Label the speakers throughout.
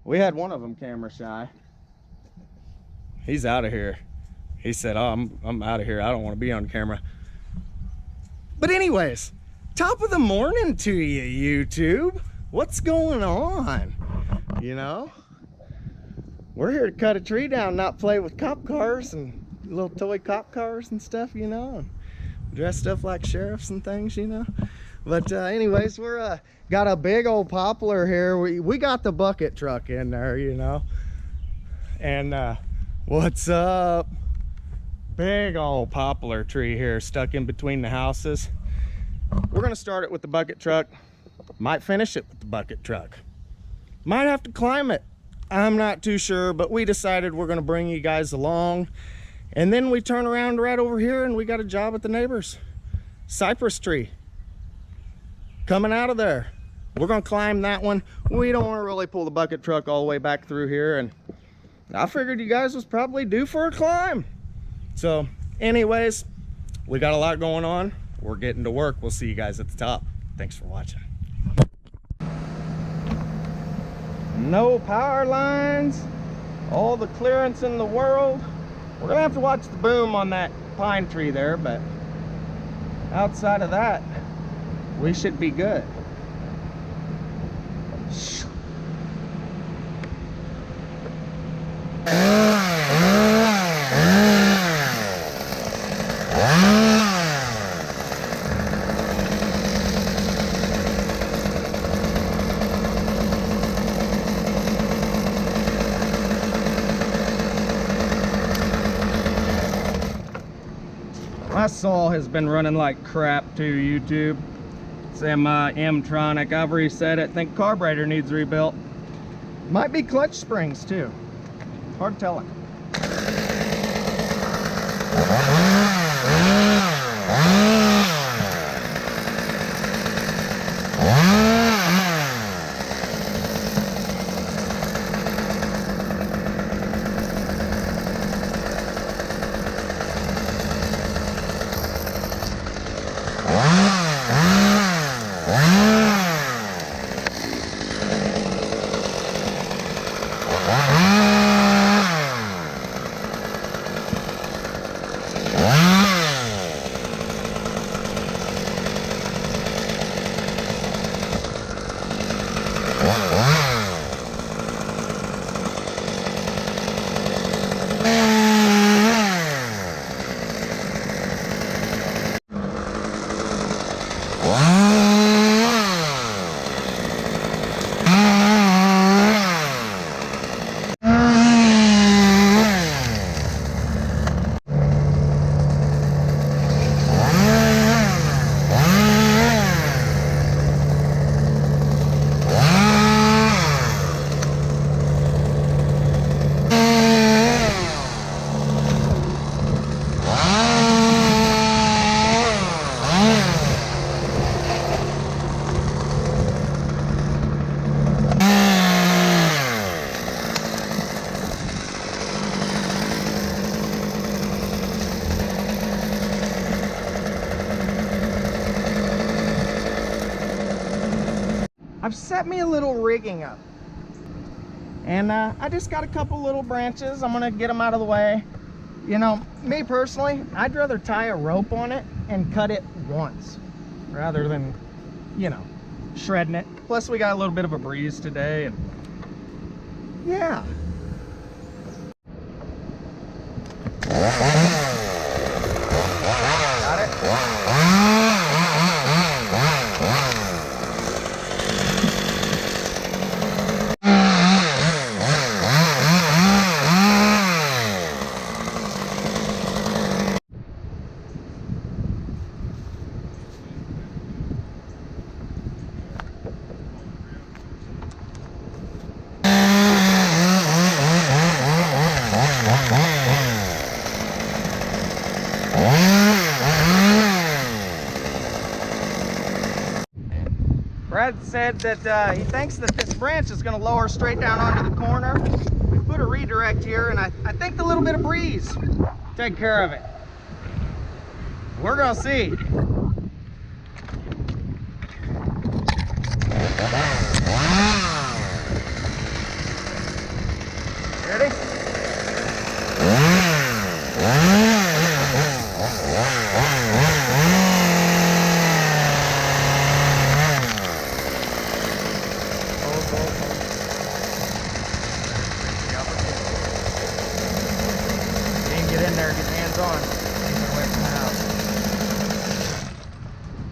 Speaker 1: We had one of them camera shy. He's out of here. He said, oh, I'm out of here. I don't want to be on camera. But anyways, top of the morning to you, YouTube. What's going on? You know, we're here to cut a tree down, not play with cop cars and little toy cop cars and stuff, you know, and dressed up like sheriffs and things, you know. But anyways, we're got a big old poplar here. We got the bucket truck in there, you know. And what's up? Big old poplar tree here stuck in between the houses. We're gonna start it with the bucket truck. Might finish it with the bucket truck. Might have to climb it. I'm not too sure, but we decided we're gonna bring you guys along. And then we turn around right over here and we got a job at the neighbor's cypress tree coming out of there. We're gonna climb that one. We don't want to really pull the bucket truck all the way back through here, and I figured you guys was probably due for a climb. So anyways, we got a lot going on. We're getting to work. We'll see you guys at the top. Thanks for watching. No power lines, all the clearance in the world. We're gonna have to watch the boom on that pine tree there, but outside of that, we should be good. My saw has been running like crap too, YouTube. It's M-Tronic. I've reset it. Think carburetor needs rebuilt. Might be clutch springs too. Hard telling. I've set me a little rigging up, and I just got a couple little branches. I'm gonna get them out of the way. You know, me personally, I'd rather tie a rope on it and cut it once rather than, you know, shredding it. Plus we got a little bit of a breeze today, and yeah. Got it? Brad said that he thinks that this branch is going to lower straight down onto the corner. We put a redirect here, and I think the little bit of breeze take care of it. We're going to see. Ready?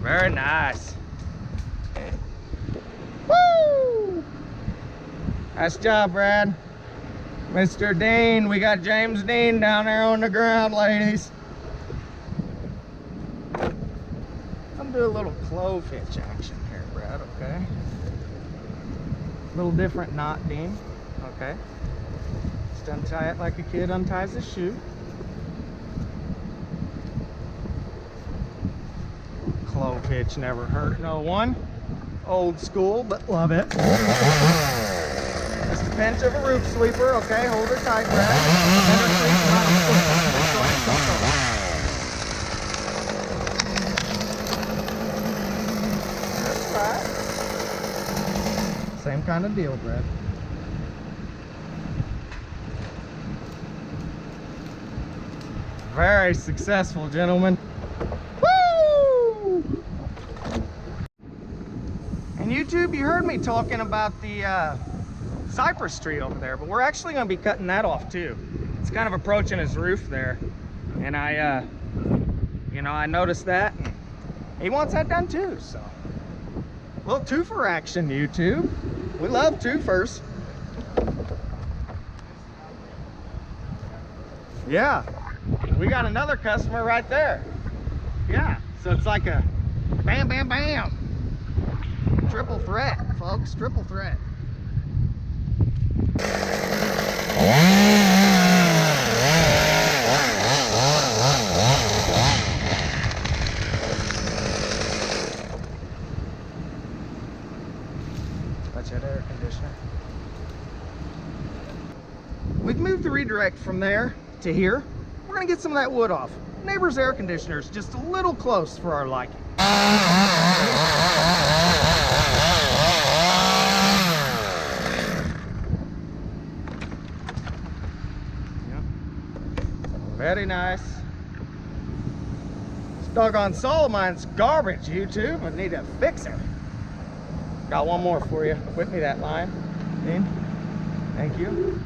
Speaker 1: Very nice. Woo! Nice job, Brad. Mr. Dean, we got James Dean down there on the ground, ladies. I'm doing a little clove hitch action here, Brad, okay? A little different knot, Dean, okay? Just untie it like a kid unties his shoe. Clove hitch never hurt no one. Old school, but love it. Just a pinch of a roof sweeper, okay? Hold her tight, Brad. That's right. Same kind of deal, Brad. Very successful, gentlemen. And YouTube, you heard me talking about the cypress tree over there, but we're actually going to be cutting that off too. It's kind of approaching his roof there, and I noticed that, and he wants that done too. So, a little twofer action, YouTube. We love twofers. Yeah, we got another customer right there. Yeah, so it's like a bam, bam, bam. Triple threat, folks, triple threat. That's that air conditioner. We've moved the redirect from there to here. We're gonna get some of that wood off. Neighbor's air conditioner is just a little close for our liking. Very nice. This doggone saw of mine's garbage, YouTube. I need to fix it. Got one more for you. Whip me that line, Dean. Thank you.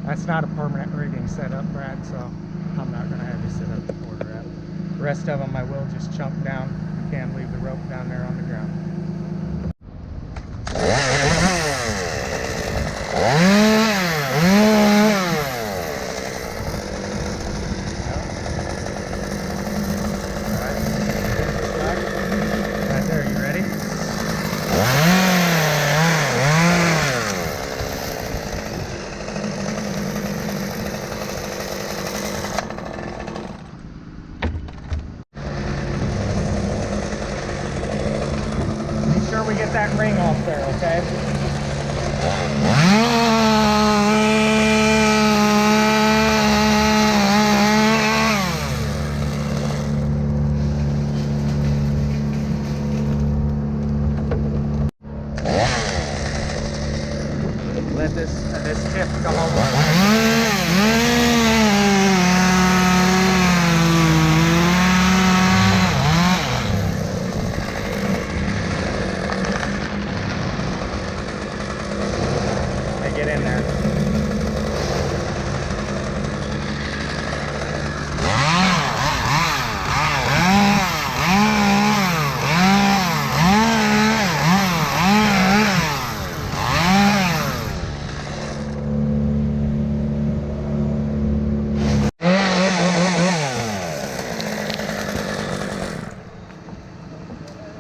Speaker 1: That's not a permanent rigging setup, Brad, so I'm not going to have you sit up the quarter out. The rest of them I will just chunk down. You can leave the rope down there on the ground. Right there, you ready? We get that ring off there, okay? Let this tip come over. get in there.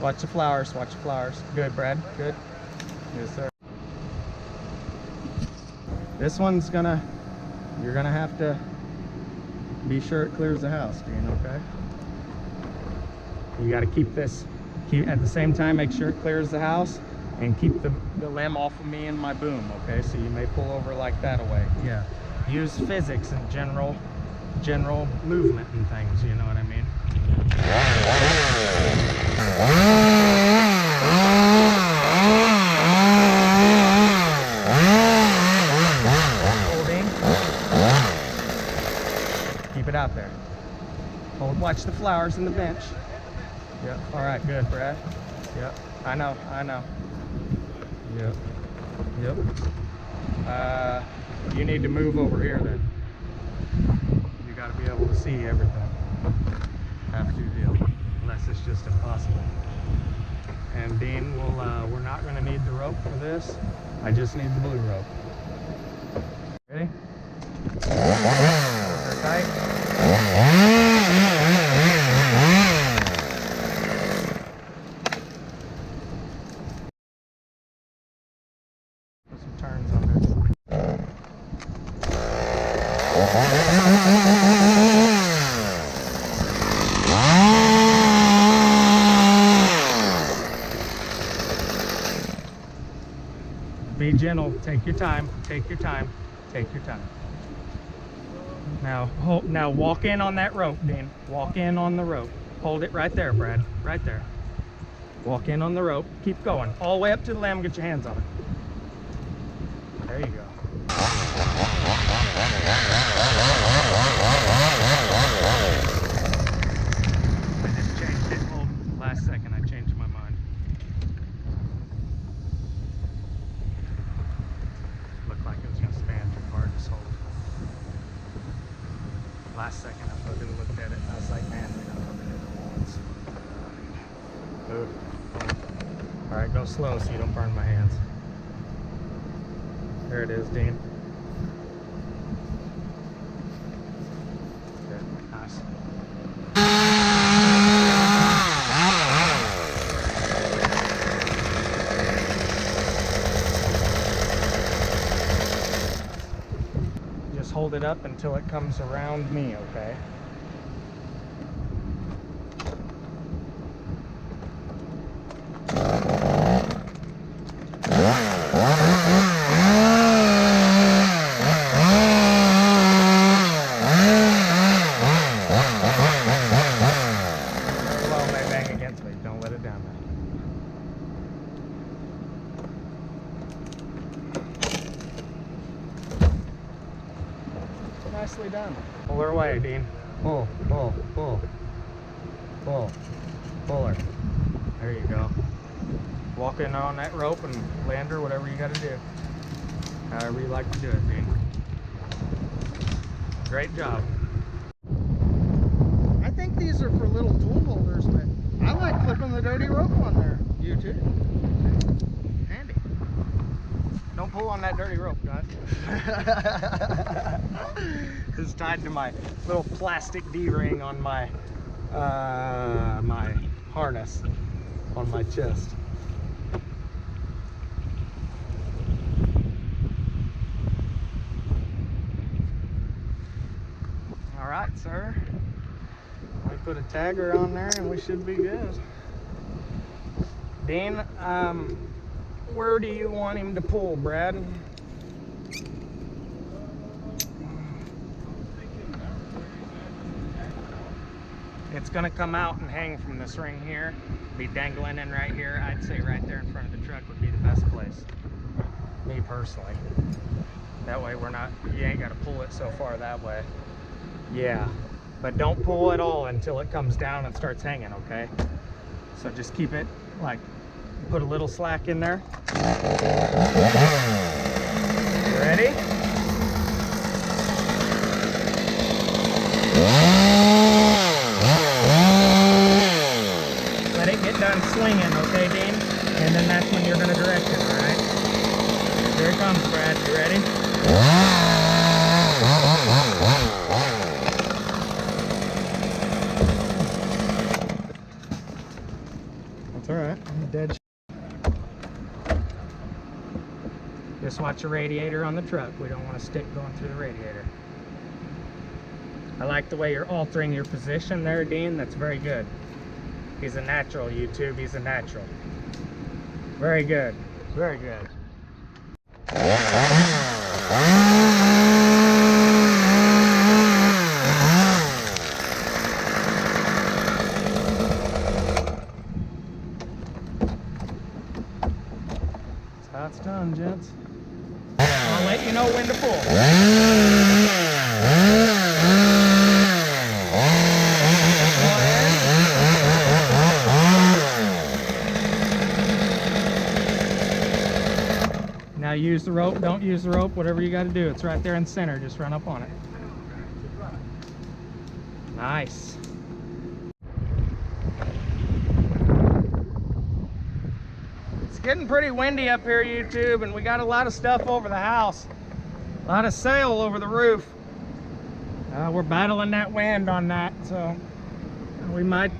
Speaker 1: Watch the flowers, watch the flowers. Good, Brad, good. Yes, sir. This one's you're gonna have to be sure it clears the house, Dean, okay? You gotta keep at the same time, make sure it clears the house and keep the limb off of me and my boom, okay? So you may pull over like that away. Yeah. Use physics and general movement and things, you know what I mean? Holding. Keep it out there. Hold. Watch the flowers in the bench. Yep. All right. Good, Brad. Yep. I know. Yep. You need to move over here then. You got to be able to see everything. Have to deal, unless it's just impossible. And Dean, we're not going to need the rope for this. I just need the blue rope. Ready? Tight. Put some turns on this. Be gentle. Take your time. Take your time. Take your time. Now walk in on that rope, Dean. Walk in on the rope. Hold it right there, Brad. Right there. Walk in on the rope. Keep going. All the way up to the limb. Get your hands on it. There you go. I just changed it. Hold. Last second I changed my mind. Looked like it was going to span too hard. Just hold. Last second I fucking looked at it. I was like, man, we're not rubbing it at once. Move. Alright, go slow so you don't burn my hands. There it is, Dean. Good. Nice. Just hold it up until it comes around me, okay? Nicely done. Pull her away, Dean. Pull, pull, pull. Pull. Pull her. There you go. Walk in on that rope and land her, whatever you got to do. However you like to do it, Dean. Great job. I think these are for little tool holders, but I like clipping the dirty rope on there. You too? Handy. Don't pull on that dirty rope, guys. It's tied to my little plastic D-ring on my my harness on my chest. All right, sir. We put a tagger on there and we should be good. Dean, where do you want him to pull, Brad? It's gonna come out and hang from this ring here, be dangling in right here. I'd say right there in front of the truck would be the best place, me personally. That way you ain't gotta pull it so far that way. Yeah, but don't pull at all until it comes down and starts hanging, okay? So just keep it, like, put a little slack in there. Ready? Let it get done swinging, okay, Dean? And then that's when you're going to direct it, all right? Here it comes, Brad. You ready? That's all right. I'm dead. Just watch the radiator on the truck. We don't want a stick going through the radiator. I like the way you're altering your position there, Dean. That's very good. He's a natural, YouTube. He's a natural. Very good. Very good. That's how it's done, gents. I'll let you know when to pull. Now use the rope, don't use the rope, whatever you got to do. It's right there in the center. Just run up on it. Nice. It's getting pretty windy up here, YouTube, and we got a lot of stuff over the house. A lot of sail over the roof. We're battling that wind on that, so we might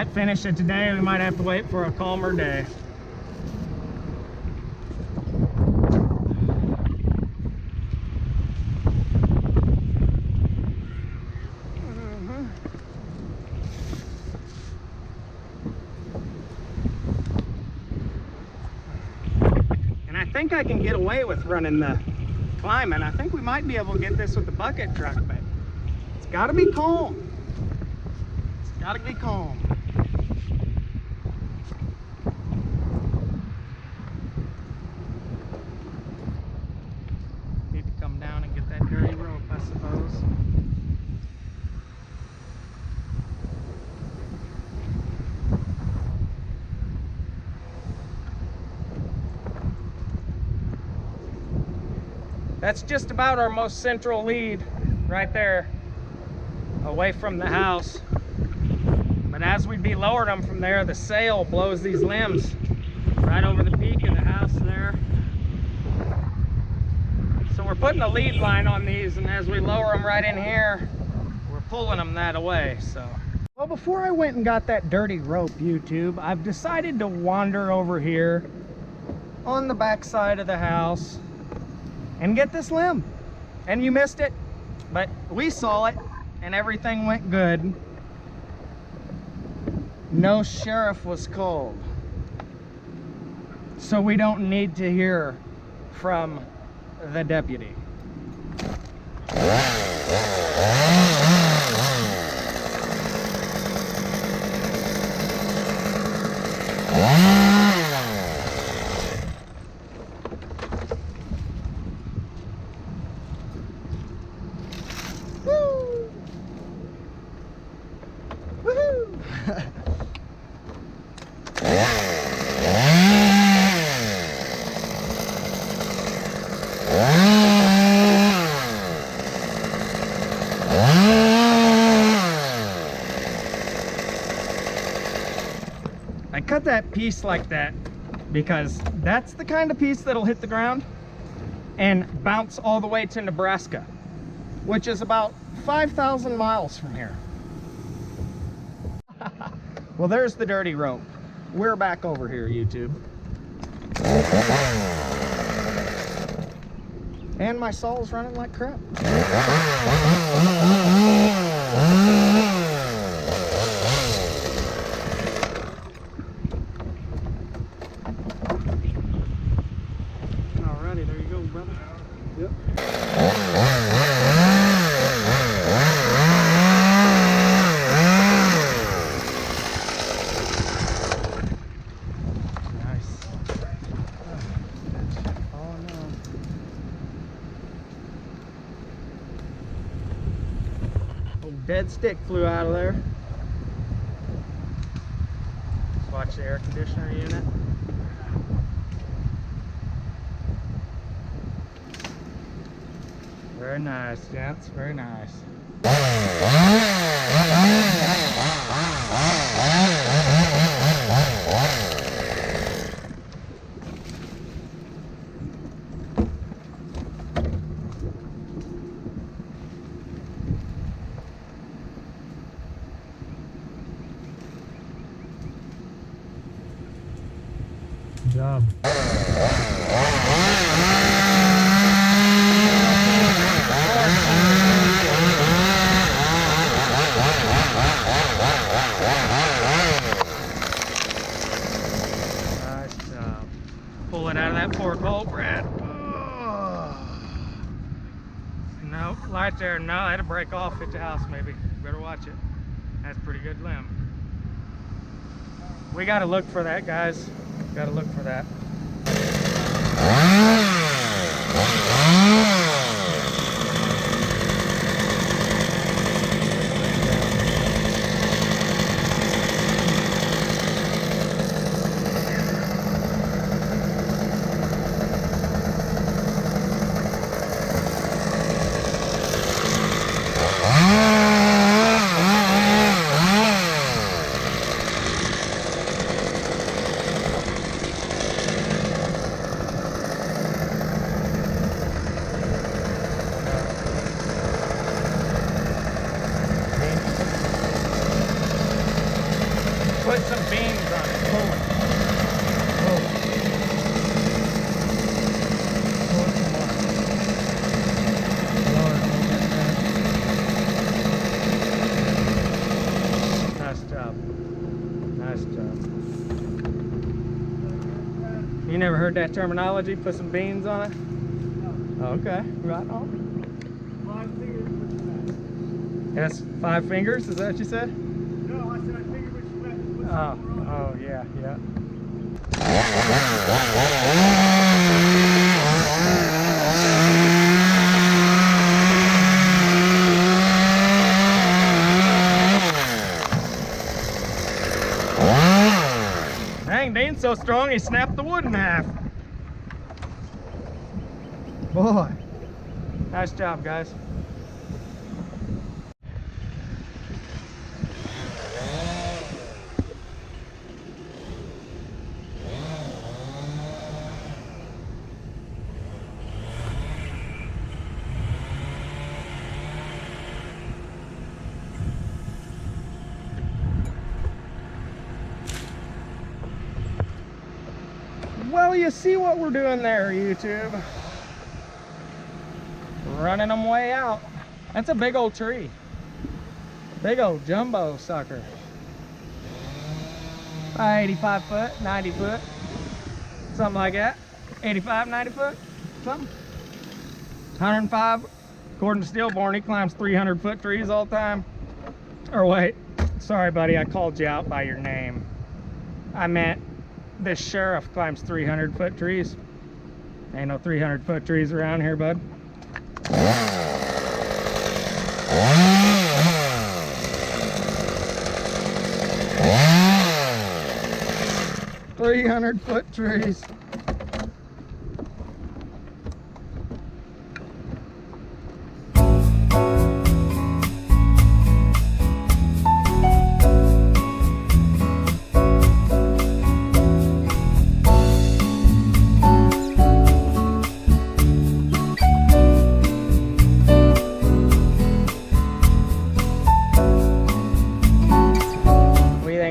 Speaker 1: finish it today. We might have to wait for a calmer day. I think I can get away with running the climbing. I think we might be able to get this with the bucket truck, but it's got to be calm. It's got to be calm. Need to come down and get that dirty rope, I suppose. That's just about our most central lead right there, away from the house. But as we'd be lowering them from there, the sail blows these limbs right over the peak of the house there. So we're putting a lead line on these, and as we lower them right in here, we're pulling them that away. So, well, before I went and got that dirty rope, YouTube, I've decided to wander over here on the back side of the house and get this limb. And you missed it, but we saw it and everything went good. No sheriff was called, so we don't need to hear from the deputy. I cut that piece like that because that's the kind of piece that'll hit the ground and bounce all the way to Nebraska, which is about 5,000 miles from here. Well, there's the dirty rope. We're back over here, YouTube. And my saw's running like crap. Alrighty, there you go, brother. Yep. Dead stick flew out of there. Let's watch the air conditioner unit. Very nice, gents. Very nice. Good job. Nice job. Pull it out of that fork hole, Brad. Oh. No, light there. No, that'll break off, hit the house maybe. Better watch it. That's a pretty good limb. We gotta look for that, guys. Gotta look for that. Put some beams on it. Pull it. Pull it. Pull it some more. Lower it a little bit. Nice job. Nice job. You never heard that terminology? Put some beans on it? No. Okay, right on. 5 fingers. That's 5 fingers? Is that what you said?
Speaker 2: No, I said I figured what you meant.
Speaker 1: Oh, yeah, yeah. Dang, Dean's so strong he snapped the wood in half. Boy, nice job, guys. Well, you see what we're doing there, YouTube. Running them way out. That's a big old tree. Big old jumbo sucker. 85 foot, 90 foot, something like that. 85, 90 foot, something. 105, according to Stillborn, he climbs 300 foot trees all the time. Or wait, sorry buddy, I called you out by your name. I meant this sheriff climbs 300 foot trees. Ain't no 300 foot trees around here, bud. 300 foot trees.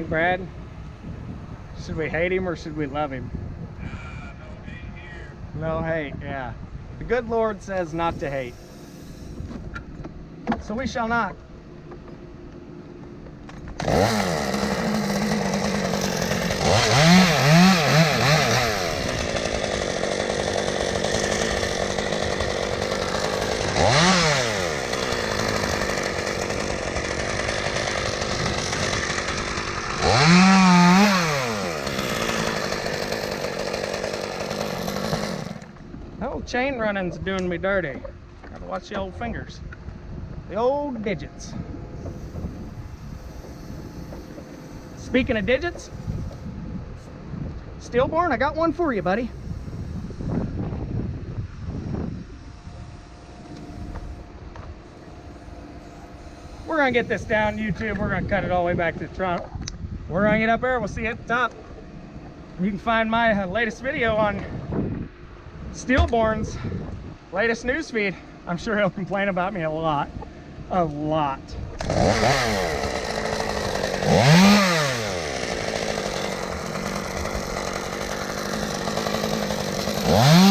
Speaker 1: Brad, should we hate him or should we love him?
Speaker 2: No hate here.
Speaker 1: No hate, yeah. The good Lord says not to hate, so we shall not. Chain running's doing me dirty. Gotta watch the old fingers. The old digits. Speaking of digits, Stillborn, I got one for you, buddy.
Speaker 3: We're gonna get this down YouTube. We're gonna cut it all the way back to the trunk. We're gonna get up there. We'll see you at the top. You can find my latest video on Steelborn's latest news feed. I'm sure he'll complain about me a lot. A lot.
Speaker 1: Wow.